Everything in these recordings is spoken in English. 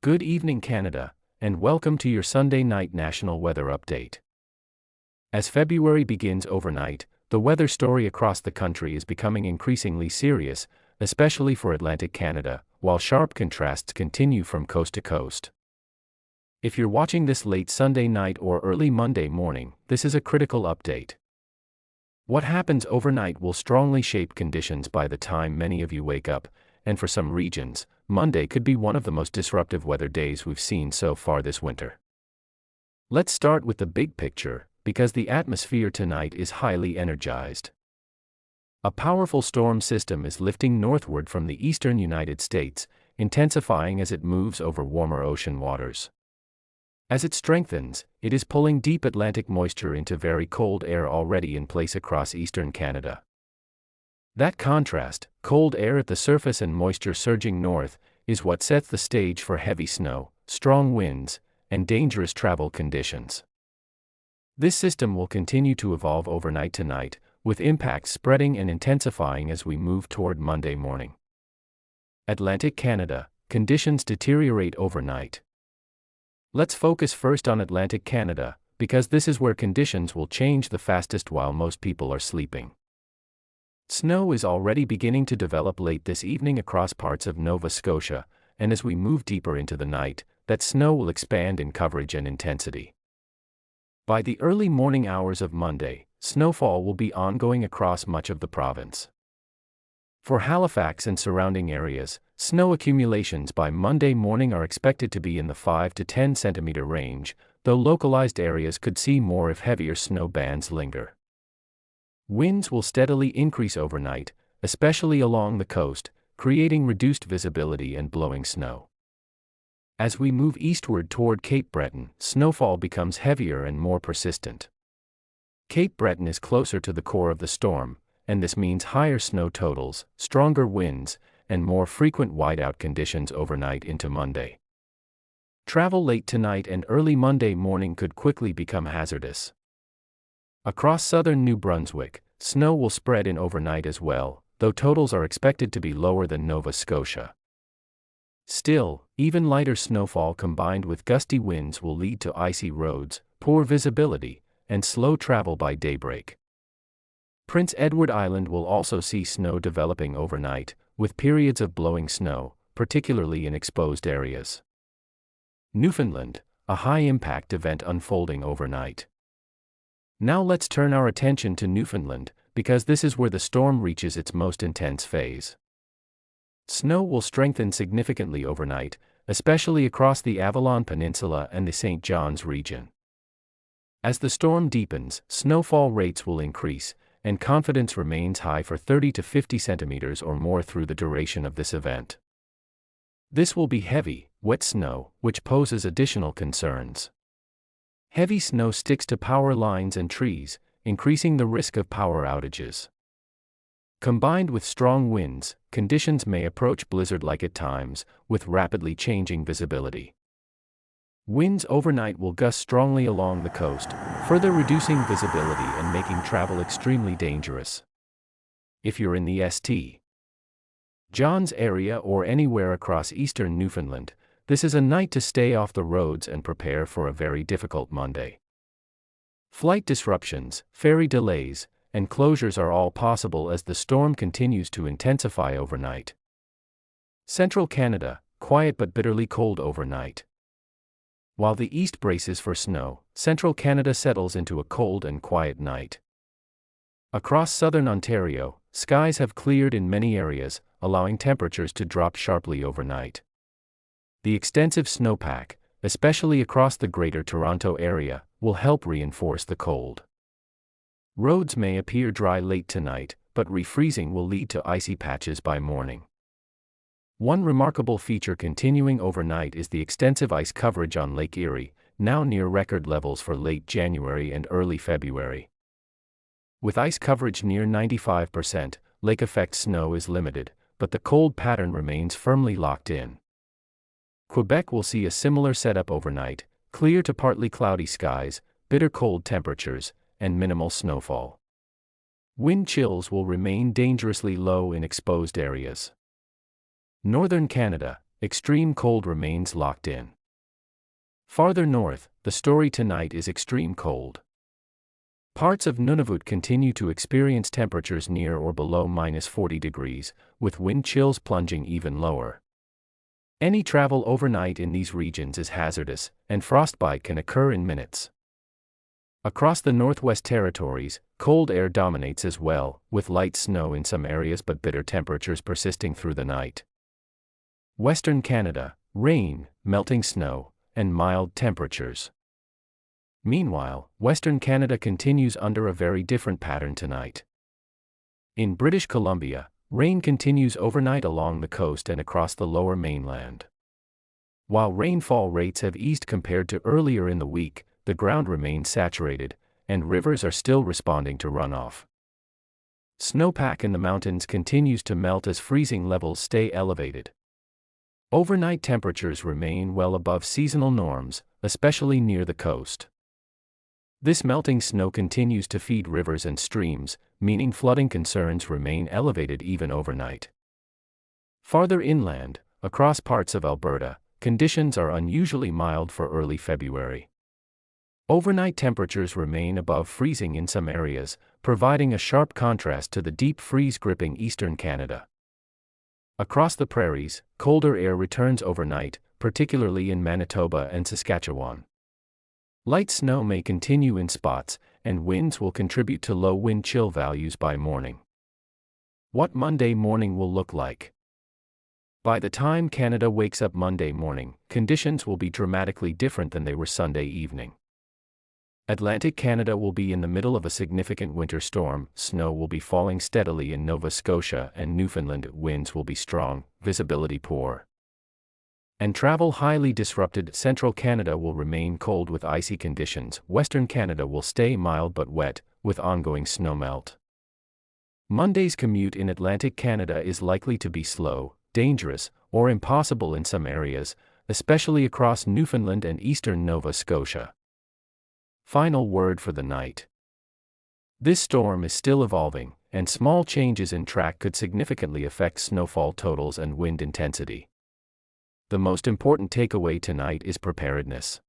Good evening, Canada, and welcome to your Sunday night national weather update. As February begins overnight, the weather story across the country is becoming increasingly serious, especially for Atlantic Canada, while sharp contrasts continue from coast to coast. If you're watching this late Sunday night or early Monday morning, this is a critical update. What happens overnight will strongly shape conditions by the time many of you wake up, and for some regions, Monday could be one of the most disruptive weather days we've seen so far this winter. Let's start with the big picture, because the atmosphere tonight is highly energized. A powerful storm system is lifting northward from the eastern United States, intensifying as it moves over warmer ocean waters. As it strengthens, it is pulling deep Atlantic moisture into very cold air already in place across eastern Canada. That contrast, cold air at the surface and moisture surging north, is what sets the stage for heavy snow, strong winds, and dangerous travel conditions. This system will continue to evolve overnight tonight, with impacts spreading and intensifying as we move toward Monday morning. Atlantic Canada, conditions deteriorate overnight. Let's focus first on Atlantic Canada, because this is where conditions will change the fastest while most people are sleeping. Snow is already beginning to develop late this evening across parts of Nova Scotia, and as we move deeper into the night, that snow will expand in coverage and intensity. By the early morning hours of Monday, snowfall will be ongoing across much of the province. For Halifax and surrounding areas, snow accumulations by Monday morning are expected to be in the 5 to 10 centimeter range, though localized areas could see more if heavier snow bands linger. Winds will steadily increase overnight, especially along the coast, creating reduced visibility and blowing snow. As we move eastward toward Cape Breton, snowfall becomes heavier and more persistent. Cape Breton is closer to the core of the storm, and this means higher snow totals, stronger winds, and more frequent whiteout conditions overnight into Monday. Travel late tonight and early Monday morning could quickly become hazardous. Across southern New Brunswick, snow will spread in overnight as well, though totals are expected to be lower than Nova Scotia. Still, even lighter snowfall combined with gusty winds will lead to icy roads, poor visibility, and slow travel by daybreak. Prince Edward Island will also see snow developing overnight, with periods of blowing snow, particularly in exposed areas. Newfoundland, a high-impact event unfolding overnight. Now let's turn our attention to Newfoundland, because this is where the storm reaches its most intense phase. Snow will strengthen significantly overnight, especially across the Avalon Peninsula and the St. John's region. As the storm deepens, snowfall rates will increase, and confidence remains high for 30 to 50 centimeters or more through the duration of this event. This will be heavy, wet snow, which poses additional concerns. Heavy snow sticks to power lines and trees, increasing the risk of power outages. Combined with strong winds, conditions may approach blizzard-like at times, with rapidly changing visibility. Winds overnight will gust strongly along the coast, further reducing visibility and making travel extremely dangerous. If you're in the St. John's area or anywhere across eastern Newfoundland, this is a night to stay off the roads and prepare for a very difficult Monday. Flight disruptions, ferry delays, and closures are all possible as the storm continues to intensify overnight. Central Canada, quiet but bitterly cold overnight. While the east braces for snow, central Canada settles into a cold and quiet night. Across southern Ontario, skies have cleared in many areas, allowing temperatures to drop sharply overnight. The extensive snowpack, especially across the Greater Toronto Area, will help reinforce the cold. Roads may appear dry late tonight, but refreezing will lead to icy patches by morning. One remarkable feature continuing overnight is the extensive ice coverage on Lake Erie, now near record levels for late January and early February. With ice coverage near 95%, lake effect snow is limited, but the cold pattern remains firmly locked in. Quebec will see a similar setup overnight, clear to partly cloudy skies, bitter cold temperatures, and minimal snowfall. Wind chills will remain dangerously low in exposed areas. Northern Canada, extreme cold remains locked in. Farther north, the story tonight is extreme cold. Parts of Nunavut continue to experience temperatures near or below -40 degrees, with wind chills plunging even lower. Any travel overnight in these regions is hazardous, and frostbite can occur in minutes. Across the Northwest Territories, cold air dominates as well, with light snow in some areas but bitter temperatures persisting through the night. Western Canada, rain, melting snow, and mild temperatures. Meanwhile, Western Canada continues under a very different pattern tonight. In British Columbia, rain continues overnight along the coast and across the lower mainland. While rainfall rates have eased compared to earlier in the week, the ground remains saturated, and rivers are still responding to runoff. Snowpack in the mountains continues to melt as freezing levels stay elevated. Overnight temperatures remain well above seasonal norms, especially near the coast. This melting snow continues to feed rivers and streams, meaning flooding concerns remain elevated even overnight. Farther inland, across parts of Alberta, conditions are unusually mild for early February. Overnight temperatures remain above freezing in some areas, providing a sharp contrast to the deep freeze gripping eastern Canada. Across the prairies, colder air returns overnight, particularly in Manitoba and Saskatchewan. Light snow may continue in spots, and winds will contribute to low wind chill values by morning. What Monday morning will look like? By the time Canada wakes up Monday morning, conditions will be dramatically different than they were Sunday evening. Atlantic Canada will be in the middle of a significant winter storm, snow will be falling steadily in Nova Scotia and Newfoundland, winds will be strong, visibility poor. And travel highly disrupted. Central Canada will remain cold with icy conditions. Western Canada will stay mild but wet, with ongoing snowmelt. Monday's commute in Atlantic Canada is likely to be slow, dangerous, or impossible in some areas, especially across Newfoundland and eastern Nova Scotia. Final word for the night. This storm is still evolving, and small changes in track could significantly affect snowfall totals and wind intensity. The most important takeaway tonight is preparedness.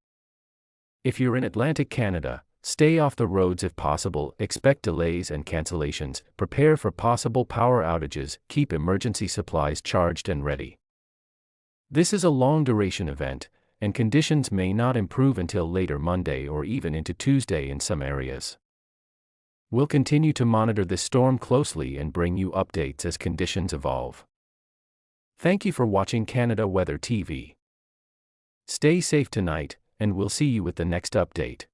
If you're in Atlantic Canada, stay off the roads if possible, expect delays and cancellations, prepare for possible power outages, keep emergency supplies charged and ready. This is a long-duration event, and conditions may not improve until later Monday or even into Tuesday in some areas. We'll continue to monitor this storm closely and bring you updates as conditions evolve. Thank you for watching Canada Weather TV. Stay safe tonight, and we'll see you with the next update.